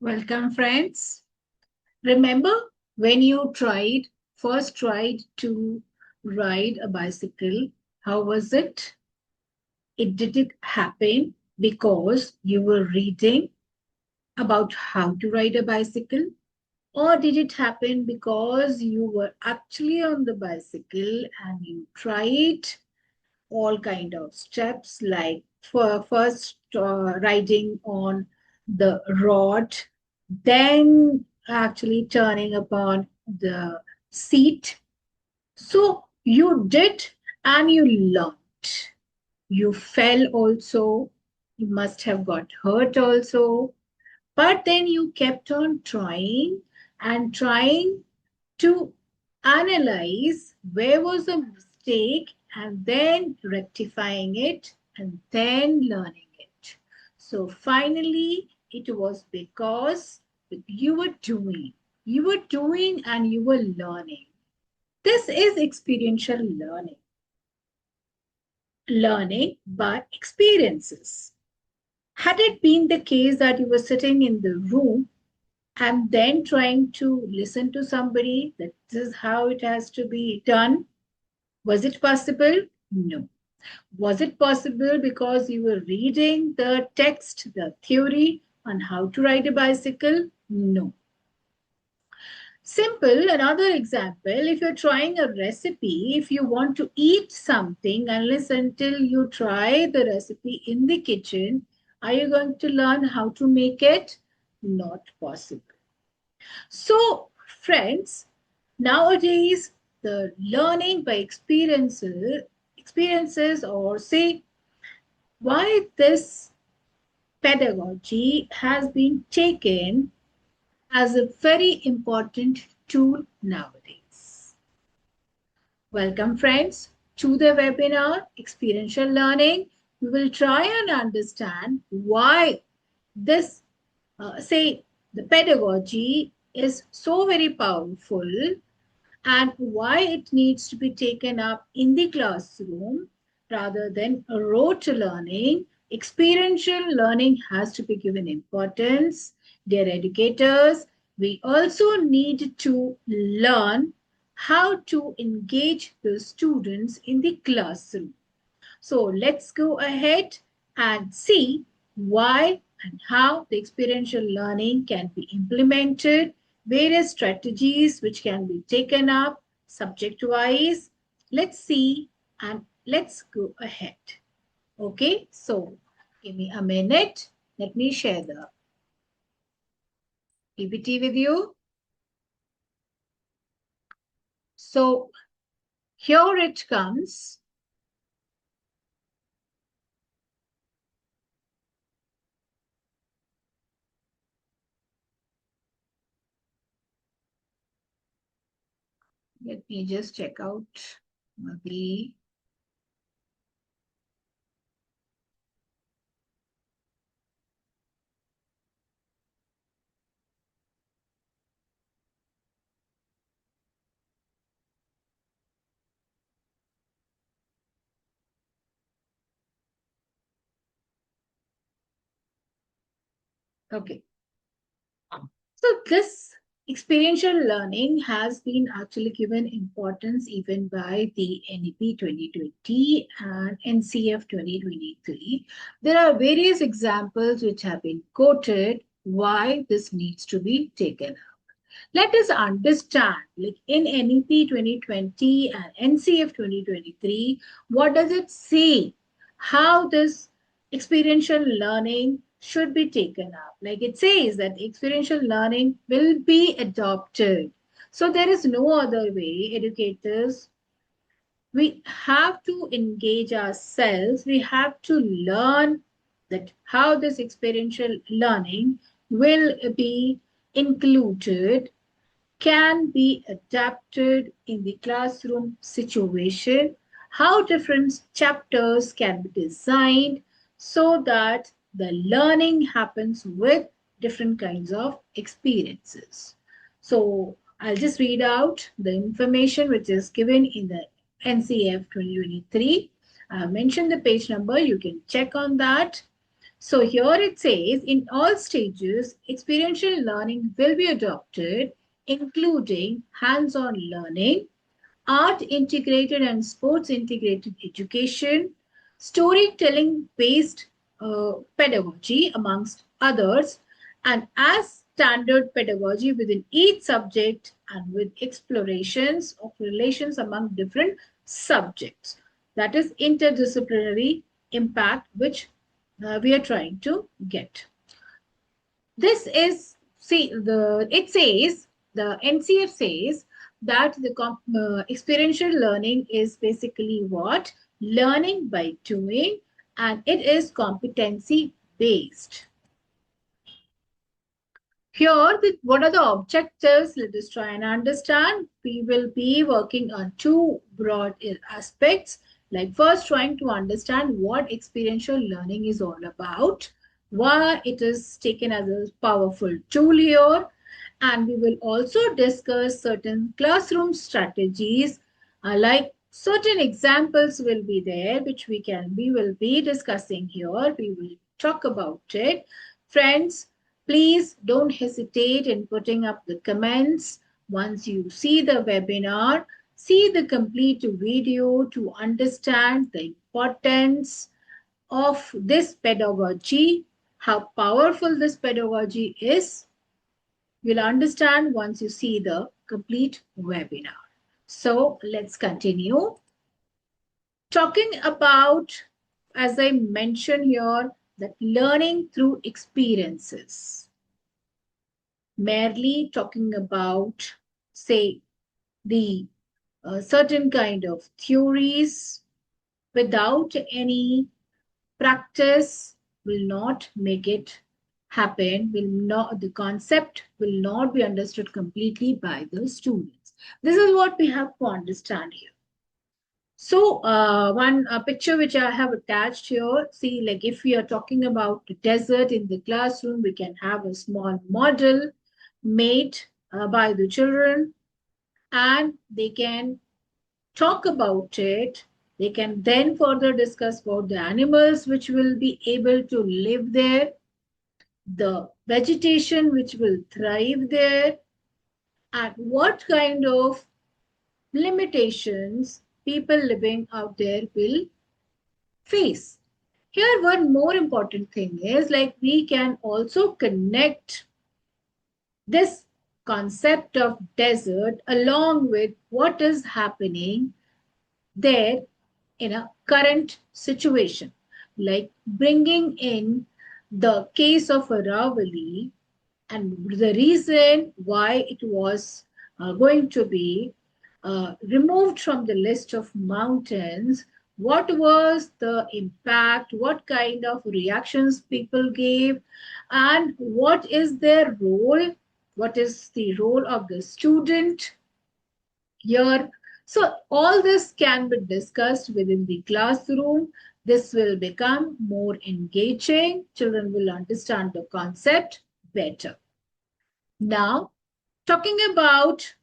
Welcome, friends. Remember when you first tried to ride a bicycle? How was it? Did it happen because you were reading about how to ride a bicycle? Or did it happen because you were actually on the bicycle and you tried all kind of steps like for first riding on the rod, then actually turning upon the seat. So you did and you learned. You fell also. You must have got hurt also. But then you kept on trying and trying to analyze where was the mistake and then rectifying it and then learning it. So finally, it was because you were doing and you were learning. This is experiential learning, learning by experiences. Had it been the case that you were sitting in the room and then trying to listen to somebody that this is how it has to be done, was it possible? No. Was it possible because you were reading the text, the theory on how to ride a bicycle? No. Simple, another example, if you're trying a recipe, if you want to eat something, unless until you try the recipe in the kitchen, are you going to learn how to make it? Not possible. So, friends, nowadays the learning by experiences or say why this pedagogy has been taken as a very important tool nowadays. Welcome, friends, to the webinar Experiential Learning. We will try and understand why this, say, the pedagogy is so very powerful and why it needs to be taken up in the classroom rather than rote learning. Experiential learning has to be given importance. Dear educators, we also need to learn how to engage the students in the classroom. So let's go ahead and see why and how the experiential learning can be implemented, various strategies which can be taken up subject wise. Let's see and let's go ahead. Okay, so give me a minute. Let me share the PPT with you. So here it comes. Let me just check out the okay. So this experiential learning has been actually given importance even by the NEP 2020 and NCF 2023. There are various examples which have been quoted why this needs to be taken up. Let us understand, like in NEP 2020 and NCF 2023, what does it say? How this experiential learning should be taken up. Like it says that experiential learning will be adopted. So there is no other way, educators. We have to engage ourselves. We have to learn that how this experiential learning will be included, can be adapted in the classroom situation, how different chapters can be designed so that the learning happens with different kinds of experiences. So I'll just read out the information which is given in the NCF 2023. I have mentioned the page number. You can check on that. So here it says, in all stages, experiential learning will be adopted, including hands-on learning, art integrated and sports integrated education, storytelling based pedagogy, amongst others, and as standard pedagogy within each subject and with explorations of relations among different subjects. That is interdisciplinary impact, which we are trying to get. This is, see, it says, the NCF says that the experiential learning is basically what? Learning by doing, and it is competency based. Here, what are the objectives? Let us try and understand. We will be working on two broad aspects. Like first, trying to understand what experiential learning is all about, why it is taken as a powerful tool here, and we will also discuss certain classroom strategies, like certain examples will be there, which we will be discussing here. We will talk about it. Friends, please don't hesitate in putting up the comments. Once you see the webinar, see the complete video to understand the importance of this pedagogy, how powerful this pedagogy is. You'll understand once you see the complete webinar. So let's continue. Talking about, as I mentioned here, that learning through experiences. Merely talking about, say, the certain kind of theories without any practice will not make it happen, will not, the concept will not be understood completely by the students. This is what we have to understand here. So one picture which I have attached here, see, like if we are talking about the desert in the classroom, we can have a small model made by the children, and they can talk about it. They can then further discuss about the animals which will be able to live there, the vegetation which will thrive there, and what kind of limitations people living out there will face. Here, one more important thing is, like, we can also connect this concept of desert along with what is happening there in a current situation, like bringing in the case of Aravali and the reason why it was going to be removed from the list of mountains. What was the impact? What kind of reactions people gave? And what is their role? What is the role of the student here? So all this can be discussed within the classroom. This will become more engaging. Children will understand the concept better. Now, talking about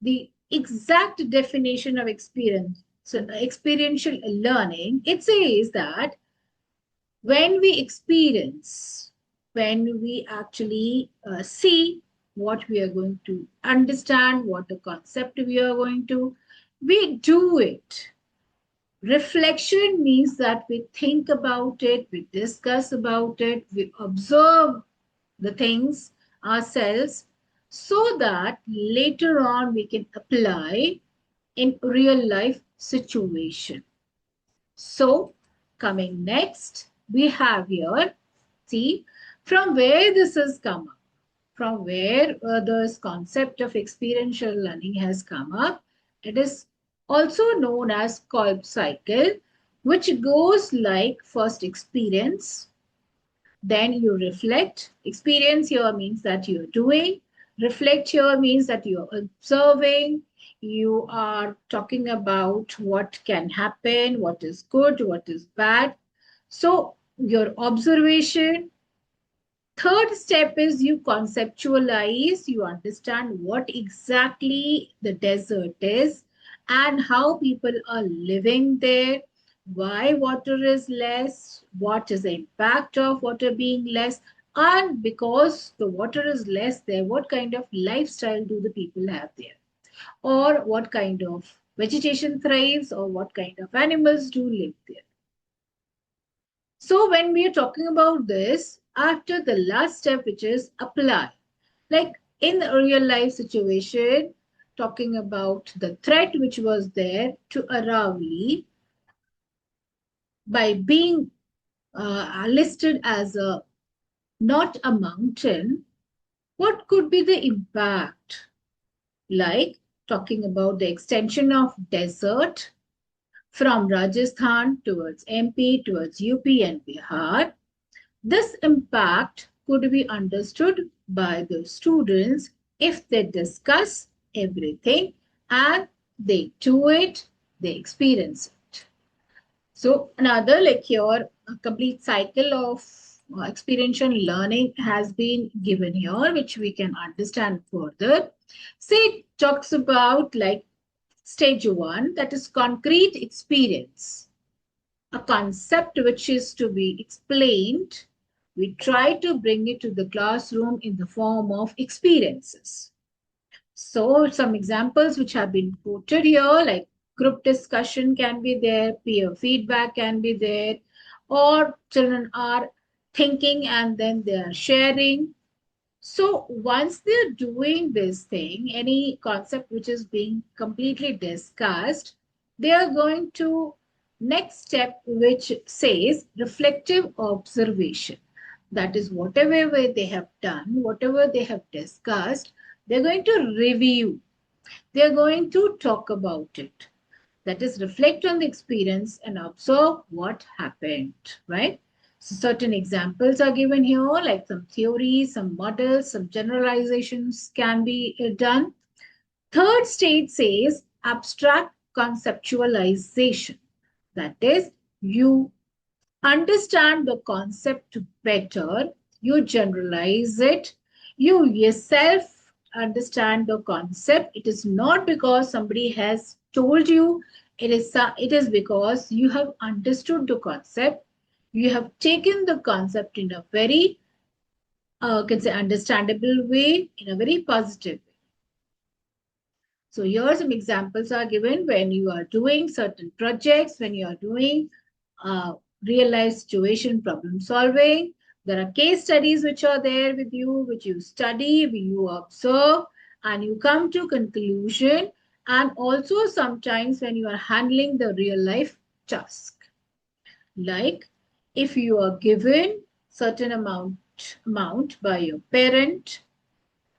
the exact definition of experience, so experiential learning, it says that when we experience, when we actually see what we are going to understand, what the concept we are going to, we do it. Reflection means that we think about it, we discuss about it, we observe the things ourselves so that later on we can apply in real life situation. So coming next, we have here, see, from where this has come up, from where this concept of experiential learning has come up. It is also known as Kolb cycle, which goes like first experience, then you reflect. Experience here means that you're doing. Reflect here means that you're observing. You are talking about what can happen, what is good, what is bad. So your observation. Third step is you conceptualize, you understand what exactly the desert is and how people are living there. why water is less, what is the impact of water being less, and because the water is less there, what kind of lifestyle do the people have there, or what kind of vegetation thrives, or what kind of animals do live there. So when we are talking about this, after the last step, which is apply, like in a real life situation, talking about the threat which was there to Aravalli by being listed as a not a mountain, what could be the impact? Like talking about the extension of desert from Rajasthan towards MP, towards UP and Bihar. This impact could be understood by the students if they discuss everything and they do it, they experience it. So another like here, a complete cycle of experiential learning has been given here, which we can understand further. Say it talks about like stage one, that is concrete experience, a concept which is to be explained. We try to bring it to the classroom in the form of experiences. So some examples which have been quoted here, like group discussion can be there, peer feedback can be there, or children are thinking and then they are sharing. So once they're doing this thing, any concept which is being completely discussed, they are going to next step which says reflective observation. That is whatever way they have done, whatever they have discussed, they're going to review. They're going to talk about it. That is reflect on the experience and observe what happened, right? So certain examples are given here, like some theories, some models, some generalizations can be done. Third stage says abstract conceptualization. That is, you understand the concept better, you generalize it, you yourself understand the concept. It is not because somebody has told you, it is because you have understood the concept, you have taken the concept in a very can say understandable way, in a very positive way. So here some examples are given when you are doing certain projects, when you are doing uh, real life situation problem solving. There are case studies which are there with you, which you study, you observe, and you come to conclusion. And also sometimes when you are handling the real life task, like if you are given certain amount by your parent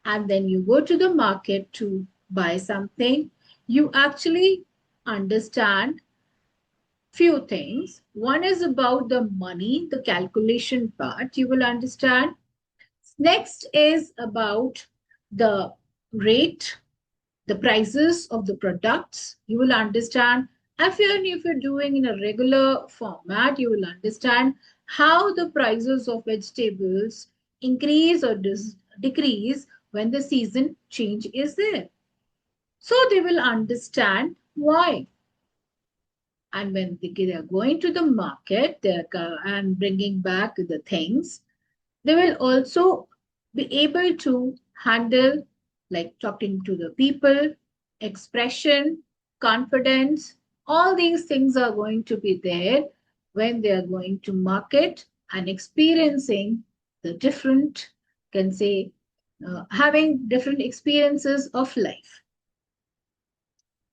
and then you go to the market to buy something, you actually understand few things. One is about the money, the calculation part, you will understand. Next is about the rate, the prices of the products, you will understand. Even if you're doing in a regular format, you will understand how the prices of vegetables increase or decrease when the season change is there. So they will understand why. And when they are going to the market and bringing back the things, they will also be able to handle like talking to the people, expression, confidence. All these things are going to be there when they are going to market and experiencing the different, can say, having different experiences of life.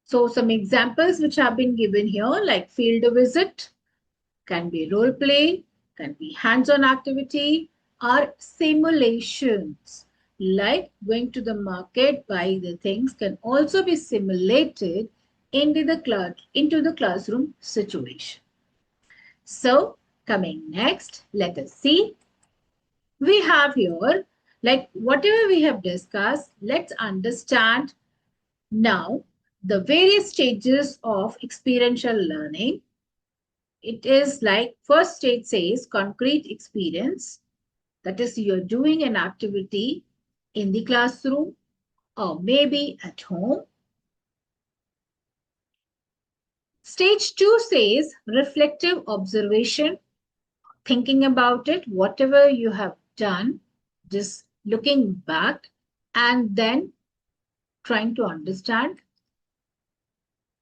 So some examples which have been given here, like field visit, can be role play, can be hands-on activity, or simulations. Like going to the market, buy the things can also be simulated into the classroom situation. So coming next, let us see. We have here, like whatever we have discussed, let's understand now the various stages of experiential learning. It is like first stage says concrete experience. That is, you're doing an activity in the classroom or maybe at home. Stage 2 says reflective observation, thinking about it, whatever you have done, just looking back and then trying to understand.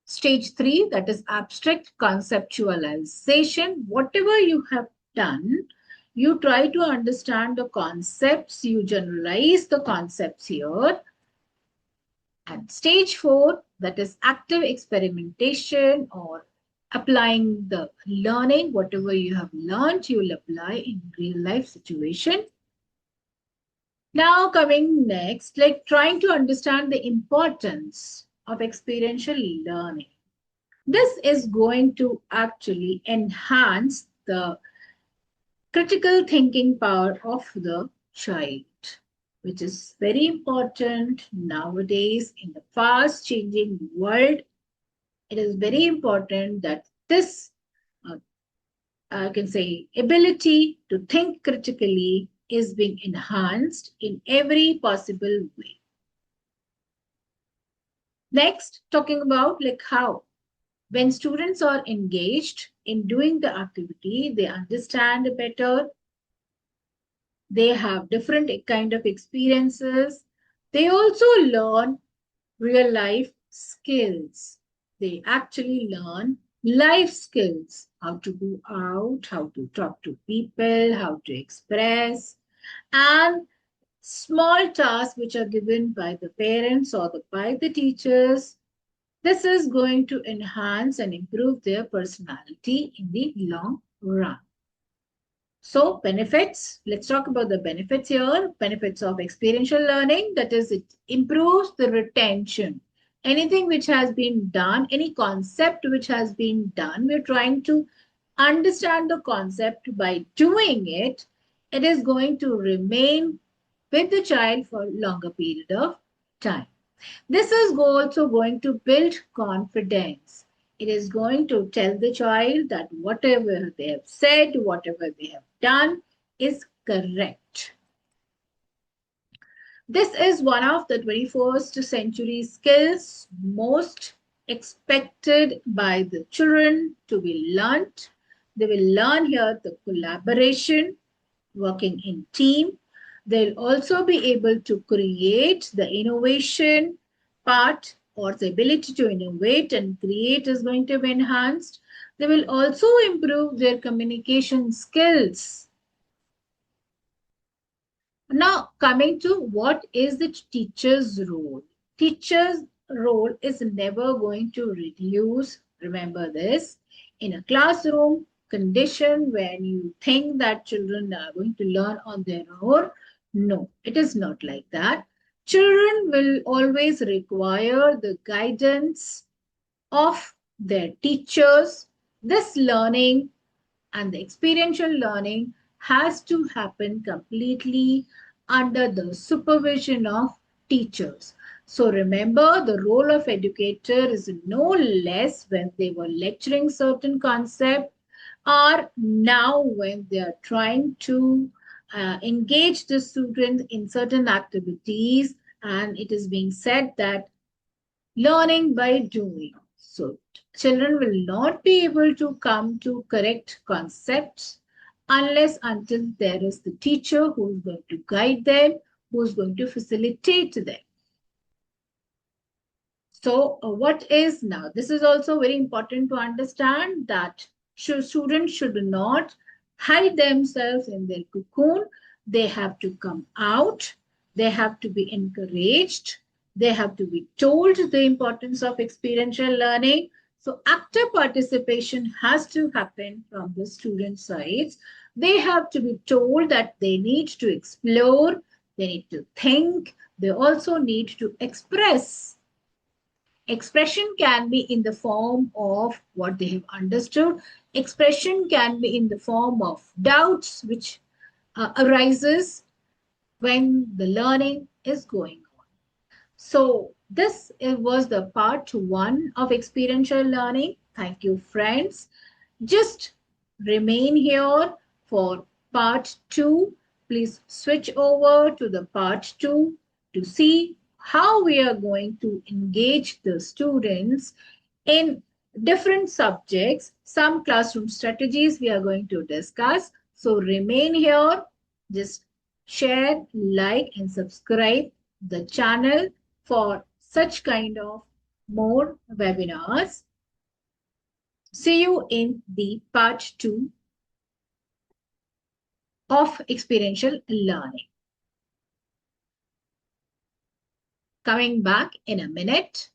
Stage 3, that is abstract conceptualization. Whatever you have done, you try to understand the concepts, you generalize the concepts here. And stage 4, that is active experimentation or applying the learning. Whatever you have learned, you will apply in real life situation. Now coming next, like trying to understand the importance of experiential learning. This is going to actually enhance the critical thinking power of the child, which is very important nowadays in the fast changing world. It is very important that this, uh, I can say, ability to think critically is being enhanced in every possible way. Next, talking about like how when students are engaged in doing the activity, they understand better, they have different kind of experiences, they also learn real life skills. They actually learn life skills, how to go out, how to talk to people, how to express, and small tasks which are given by the parents or by the teachers. This is going to enhance and improve their personality in the long run. So benefits, let's talk about the benefits here. Benefits of experiential learning, that is it improves the retention. Anything which has been done, any concept which has been done, we're trying to understand the concept by doing it. It is going to remain with the child for a longer period of time. This is also going to build confidence. It is going to tell the child that whatever they have said, whatever they have done is correct. This is one of the 21st century skills most expected by the children to be learnt. They will learn here the collaboration, working in team. They'll also be able to create the innovation part, or the ability to innovate and create is going to be enhanced. They will also improve their communication skills. Now, coming to what is the teacher's role? Teacher's role is never going to reduce. Remember this. In a classroom condition when you think that children are going to learn on their own, no, it is not like that. Children will always require the guidance of their teachers. This learning and the experiential learning has to happen completely under the supervision of teachers. So remember, the role of educator is no less when they were lecturing certain concept, or now when they are trying to engage the students in certain activities, and it is being said that learning by doing. So children will not be able to come to correct concepts unless until there is the teacher who is going to guide them, who is going to facilitate them. So what is now? This is also very important to understand that students should not hide themselves in their cocoon. They have to come out. They have to be encouraged. They have to be told the importance of experiential learning. So active participation has to happen from the student sides. They have to be told that they need to explore, they need to think, they also need to express. Expression can be in the form of what they have understood. Expression can be in the form of doubts which arises when the learning is going on. So this was the part one of experiential learning. Thank you, friends. Just remain here for part two. Please switch over to the part two to see how we are going to engage the students in different subjects, some classroom strategies we are going to discuss. So remain here. Just share, like, and subscribe the channel for such kind of more webinars. See you in the part 2 of experiential learning. Coming back in a minute.